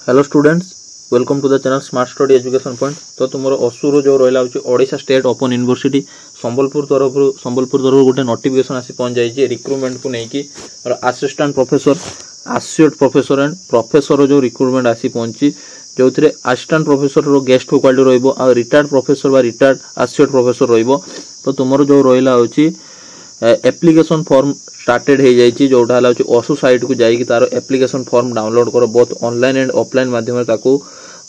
Hello students, welcome to the channel smart study education point. तो तुम असुर जो रहा Odisha state open university Sambalpur तरफ गोटे नोटिफिकेशन आसी पहुंच जाए रिक्रुटमेंट को लेकिन assistant professor, associate professor and professor जो रिक्रुटमेंट आसी पहुंची जो असिस्टेंट प्रोफेसर रो गेस्ट फैकल्टी रहिबो आ रिटायर्ड प्रोफेसर बा रिटायर्ड एसोसिएट प्रोफेसर रहिबो। तो तुमरो जो रहिला होची एप्लिकेशन फॉर्म स्टार्टेड हो जाइए जोटा है असु साइट को जाइए तार एप्लिकेशन फॉर्म डाउनलोड कर बोथ ऑनलाइन एंड ऑफलाइन माध्यम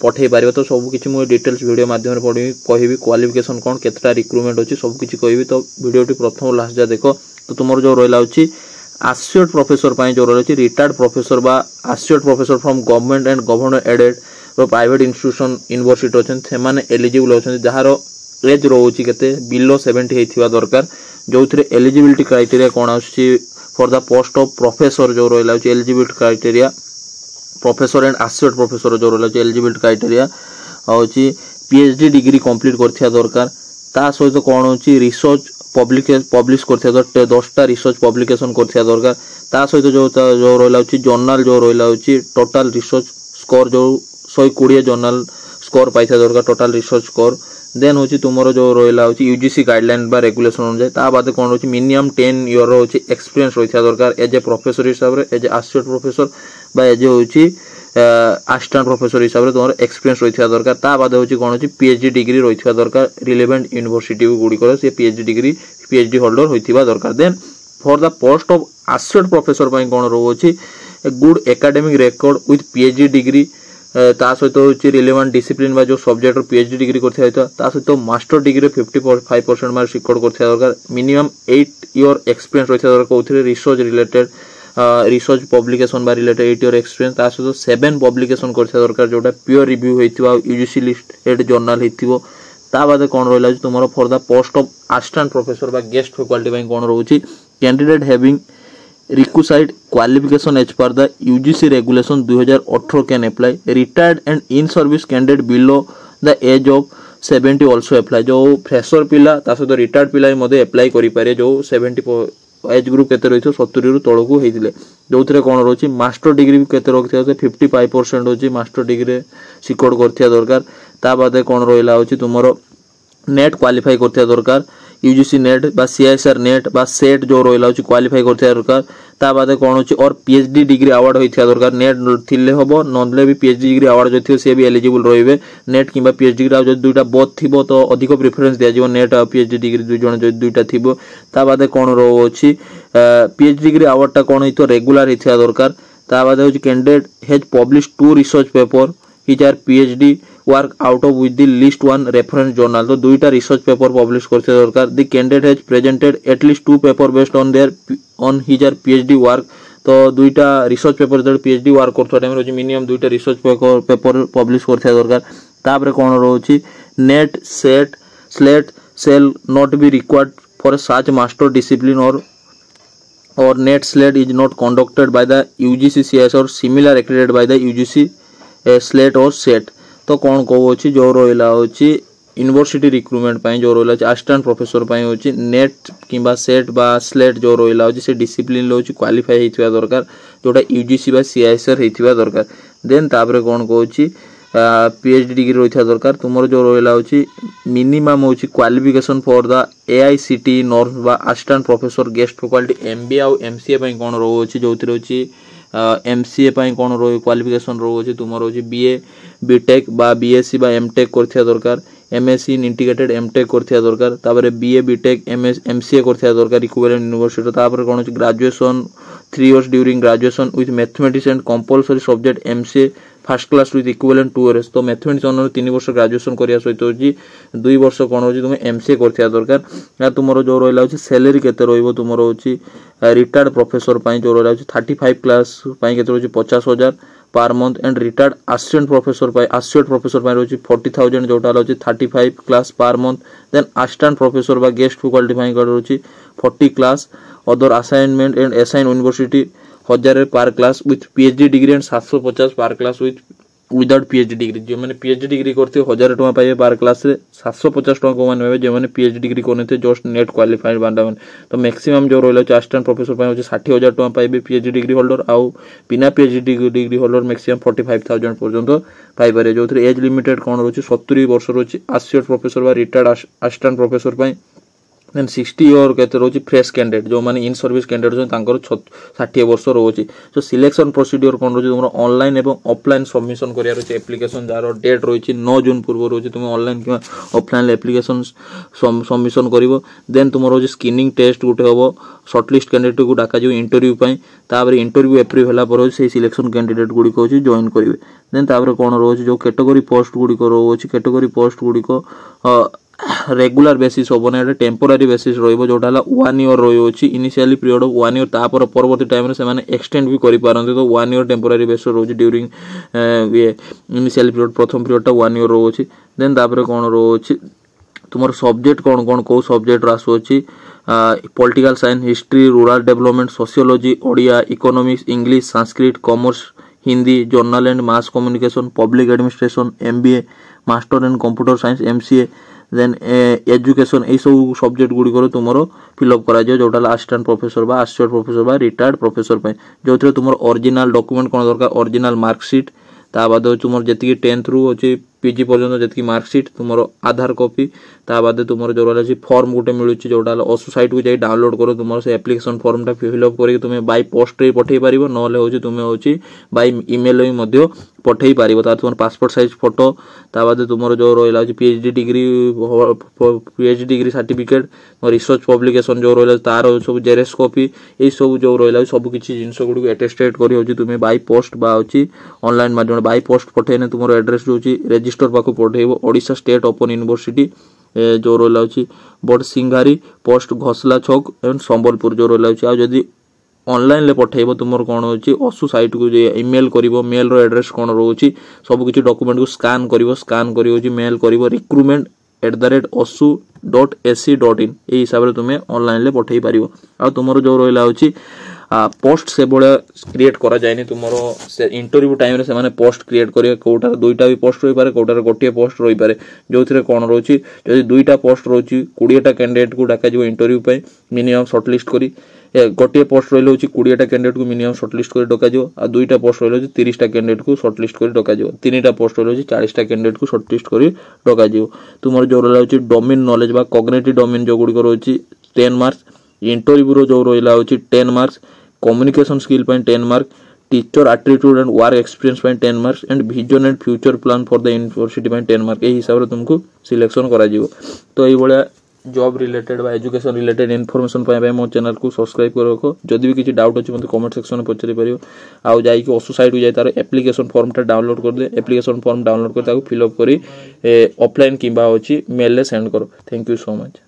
पठे पार। तो सब किसी मुझे डिटेल्स वीडियो माध्यम पढ़ी कहि क्वालिफिकेशन कौन केतटा रिक्रुटमेंट अच्छी सब किसी कहि। तो वीडियो प्रथम लास्ट जा देख। तो तुम जो रहा एसोसिएट प्रोफेसर जो रही रिटायर्ड प्रोफेसर बा associate professor from government and government aided private institution university अच्छा से एलिजिबल अच्छा जार एज रोचे के बिलो 70 होता दरकार जो एलिजिबिलिटी क्राइटेरिया कौन आसुची for the post of professor जो रहा eligibility criteria professor and associate professor जो रहा एलिजिबिलिटी क्राइटेरिया होची पीएचडी डिग्री कंप्लीट करथिया दरकार। ता सहित कौन होची रिसर्च पब्लिश करथिया दरकार 10टा रिसर्च पब्लिकेशन करथिया दरकार। ता सहित जो रहा जर्नल जो रहा टोटल रिसर्च स्कोर जो 120 जर्नल स्कोर पाई दरकार टोटल रिसर्च स्कोर। देन होची तुमरो जो रहा यूजीसी गाइडलाइन बा रेगुलेशन अनुसार ता बाद कौन होची मिनिमम 10 ईयर होची एक्सपीरियंस रहिथा दरकार एज ए प्रोफेसर हिसाब रे एज ए एसोसिएट प्रोफेसर बा एज होची असिस्टेंट प्रोफेसर हिसाब रे तुमरो एक्सपीरियंस रहिथा दरकार। ता बाद होची कौन होची पीएचडी डिग्री रहिथा दरकार रिलेवेंट यूनिवर्सिटी गुडी कर से पीएचडी होल्डर होइथिबा दरकार। Then for the post of associate professor पई कौन रहउची a good academic record with PhD degree ता सहित होची रिलेवेंट डिसिप्लिन बा जो सब्जेक्ट पीएचडी डिग्री करथिया होता ता सहित मास्टर डिग्री 55% मार्क रिकॉर्ड करथिया दरकार। मिनिमम 8 ईयर एक्सपीरियंस रहिथा दरकार कोथिरे रिसर्च रिलेटेड रिसर्च पब्लिकेशन बा रिलेटेड 8 ईयर एक्सपीरियंस ता सहित 7 पब्लिकेशन करथिया दरकार जोटा प्योर रिव्यू होइथिबा यूजीसी लिस्टेड जर्नल होइथिबो। ता बाद कोन रहला तुमरो for the post of assistant professor बा गेस्ट फैकल्टी पई कोन रहउची candidate having requisite qualification as per the UGC regulation 2018 can apply. Retired and in service candidate below the age of 70 also apply. जो फ्रेशर पिला ता सहित retired पिला मध्ये अप्लाई करि पारे जो 70 एज ग्रुप केते रहितो 70 रु तळकु हेतिले जोथरे कोन रहउची मास्टर डिग्री केते रखथिया 55% होची मास्टर डिग्री सिकोड करथिया दरकार। ता बादे कोन रहिला होची तुमरो नेट क्वालिफाई करथिया दरकार यूजीसी नेट बा सीआईएसआर नेट बा सेट जो रहिला होची क्वालिफाई करथिया दरकार। ता बादे कोन होची और पीएचडी डिग्री अवार्ड होइथिया दरकार नेट थिले होबो ननले भी पीएचडी डिग्री अवार्ड जो थियो से भी एलिजिबल रहिबे नेट किबा पीएचडी डिग्री जो दुइटा बोथ थिबो तो अधिक प्रेफरेंस दिया जिवो नेट और पीएचडी डिग्री दुइ जण जो दुइटा थिबो। ता बादे कोन रहउची पीएचडी डिग्री अवार्ड टा कोन हितो रेगुलर हिथिया दरकार। ता बादे होची candidate has published 2 research paper which are PhD work out of with the list one reference journal। तो दुईटा रिसर्च पेपर पब्लिश करते दरकार। The candidate has presented at least 2 paper based on his her PhD work. तो दुईटा research paper जो PhD work करथो time रो minimum दुईटा रिसर्च पेपर पब्लिश करते दरकार। तापर कोन रहउची NET SET SLET shall not be required for such master discipline or net slate is not conducted by the UGC CS or similar accredited by the UGC slate और set. तो कौन कहूँ जो रहा होची यूनिवर्सिटी रिक्रुटमेंट पाई जो रहा assistant professor पाई होची नेट किंबा सेट बा स्लेट जो रहा होची से डिसिप्लिन होची क्वालिफाई होइथिबा दरकार जोटा यूजीसी बा सीआईएसआर होइथिबा दरकार। देन तापर कौन कहूँ पीएचडी डिग्री रहिथिबा दरकार। तुमरो जो रहा होची मिनिमम होची qualification for the AICTE norm बा assistant professor guest faculty MBA और एमसीए पाई कौन रहउची जोथिरे होची एमसीए पाई कौन रो क्वालिफिकेशन रहउची तुमरो होची बीए बीटेक बा बीएससी बा एमटेक करथिया दरकार एमएससी इन इंटीग्रेटेड एमटेक करथिया दरकार। तापर बीए बीटेक एमसीए करथिया दरकार इक्विवेलेंट यूनिवर्सिटी। तापर कोन होची graduation 3 years during graduation with mathematics and compulsory subject MCA first class with equivalent 2 years. तो मैथमेटिक्स ऑनर 3 वर्ष ग्रेजुएशन करिया सहित होची 2 वर्ष कोन होची तुमे एमसीए करथिया दरकार। या तुमरो जो रहला होची सैलरी केते रहइबो तुमरो होची रिटायर्ड प्रोफेसर पाई जो रहला होची 35 क्लास पाई केते होची 50,000 per month and retired assistant professor पाई एसोसिएट प्रोफेसर पाई होची 40,000 जोटा होची 35 class per month. Then assistant professor बा गेस्ट फैकल्टी पाई होची 40 class other assignment and assign university 1000 per class with PhD degree and 750 per class with without PhD degree जो मैंने पीएचडी डिग्री करते 1000 टଙ୍କା पाइबे 12 क्लास रे 750 टଙ୍କା को माने जो मैंने पीएचडी डिग्री करते जस्ट नेट क्वालिफाइड बांडा मैंने तो मैक्सिमम जो रहिला असिस्टेंट प्रोफेसर पाए 60,000 टଙ୍କା पाइबे पीएचडी डिग्री होल्डर आउ बिना पीएचडी डिग्री होल्डर मैक्सिमम 45,000 पर्यंत पाई पारे जो एज लिमिटेड कौन रोची 70 वर्ष रोची एसोसिएट प्रोफेसर बा रिटायर्ड असिस्टेंट प्रोफेसर पाए देन 60 इयर केते रोची फ्रेश कैंडिडेट जो माने इन सर्विस कैंडिडेट छन तांकर 60 वर्ष रोची सो सिलेक्शन प्रोसीड्यूर कोन रोची तुमरो ऑनलाइन एवं ऑफलाइन सबमिशन करिया रोची एप्लीकेशन जार डेट रोची 9 जून पूर्व रोची तुम ऑनलाइन कि ऑफलाइन एप्लीकेशन सबमिशन करिवो देन तुमरो रोची स्क्रीनिंग टेस्ट गुटे होबो शॉर्टलिस्ट कैंडिडेट को डाका जो इंटरव्यू पई ताबरे इंटरव्यू अप्रूव होला पर से सिलेक्शन कैंडिडेट गुडी को जॉइन करिवे देन ताबरे कोन रोची जो कैटेगरी पोस्ट गुडी को रोची कैटेगरी पोस्ट गुडी को रेगुलर बेसिस होबो ना टेम्पोरारी बेसिस रहइबो जोटा हला 1 ईयर रहइओछि इनिशियली पीरियड ऑफ 1 ईयर तापर परवर्ती टाइम रे से माने एक्सटेंड भी करि पारंते तो 1 ईयर टेम्पोरारी बेसिस रहउछि ड्यूरिंग ये इनिशियली पीरियड प्रथम पीरियड टा 1 ईयर रहउछि देन तापर कोन रहउछि तुमर सब्जेक्ट कोन कोन को सब्जेक्ट रासुछि political science history rural development sociology Odia economics English Sanskrit commerce Hindi journal and mass communication public administration MBA master in computer science MCA then education ए सब सब्जेक्ट गुडी करो तुमरो फिलअप करा जाय जोटा असिस्टेंट प्रोफेसर बा एसोसिएट प्रोफेसर बा रिटायर्ड प्रोफेसर पय जोथरे तुमरो ओरिजिनल डॉक्यूमेंट कोन दरकार ओरिजिनल मार्कशीट ता बाद तुमरो जति 10th रु होची पीजी पर्यंत जति मार्कशीट तुमरो आधार कॉपी ता बाद तुमरो जो रहला फॉर्म गुटे मिलुची जोटा ओसु साइट को जाई डाउनलोड करो तुमरो से एप्लीकेशन फॉर्म ता फिलअप करी तुमे बाय पोस्ट रे पठेई परिबो नले होची तुमे होची बाय ईमेल रे मध्य पठेई परिबो ता तुमरो पासपोर्ट साइज फोटो ता बाद तुमरो जो रहला PhD degree certificate research publication जो रहला तार सब जेरेक्स कॉपी ए सब जो रहला सब किछि जिंस गुडी को अटेस्टेड करी होची तुमे बाय पोस्ट बा होची ऑनलाइन माध्यम बाय पोस्ट पठेने तुमरो एड्रेस होची रजिस्टर पाखु पठेइबो ओडिशा स्टेट ओपन यूनिवर्सिटी जो रोला बड़ सिंगारी पोस्ट घोसला छक एवं संबलपुर जो रोला आ जदि ऑनलाइन ले पठेइबो तुमर कोन होची ओसु साइट को जे ईमेल करिवो मेल रो एड्रेस कोन रोची सब किछि डॉक्यूमेंट को स्कैन करिवो स्कैन करी होची मेल करिवो recruitment@osu.ac.in ए हिसाब रे तुमे ऑनलाइन ले पठेइ परिवो आ तुमरो जो रोइला होची पोस्ट से बड़ा क्रिएट करा जायनी तुमरो से इंटरव्यू टाइम रे से माने पोस्ट क्रिएट करिए कोटार दुईटा भी पोस्ट रही पारे कोटार गोटिए पोस्ट रही पारे जोथिरे कोन रोची जदि दुईटा पोस्ट रोची 20 टा कैंडिडेट को डाका जो इंटरव्यू पे मिनिमम शॉर्टलिस्ट करी गोटिए पोस्ट रहिलो होची 20 टा कैंडिडेट को मिनिमम शॉर्टलिस्ट करी डका जो आ दुईटा पोस्ट रहिलो होची 30 टा कैंडिडेट को शॉर्टलिस्ट करी डका जो तीनटा पोस्ट रहिलो होची 40 टा कैंडिडेट को शॉर्टलिस्ट करी डका जो तुमरो जो रहिला होची डोमेन नॉलेज बा कॉग्निटिव डोमेन जो गुडी करो होची 10 मार्क्स इंटरव्यू रो जो रहिला होची 10 marks communication skill point 10 mark teacher attitude and work experience point 10 marks and vision and future plan for the university point 10 mark ए हिसाब रे तुमको सिलेक्शन करा जिवो तो एई बळा जॉब रिलेटेड बा एजुकेशन रिलेटेड इन्फॉर्मेशन पाए मो चैनल को सब्सक्राइब कर रखो जदि भी किसी डाउट अछि मते कमेंट सेक्शन में पचरि परियो आउ जाई कि ओसु साइट को जाई तार एप्लीकेशन फॉर्म ता डाउनलोड कर दे एप्लीकेशन फॉर्म डाउनलोड कर ताको फिल अप करी ऑफलाइन किबा होची मेल ले सेंड करो थैंक यू सो मच।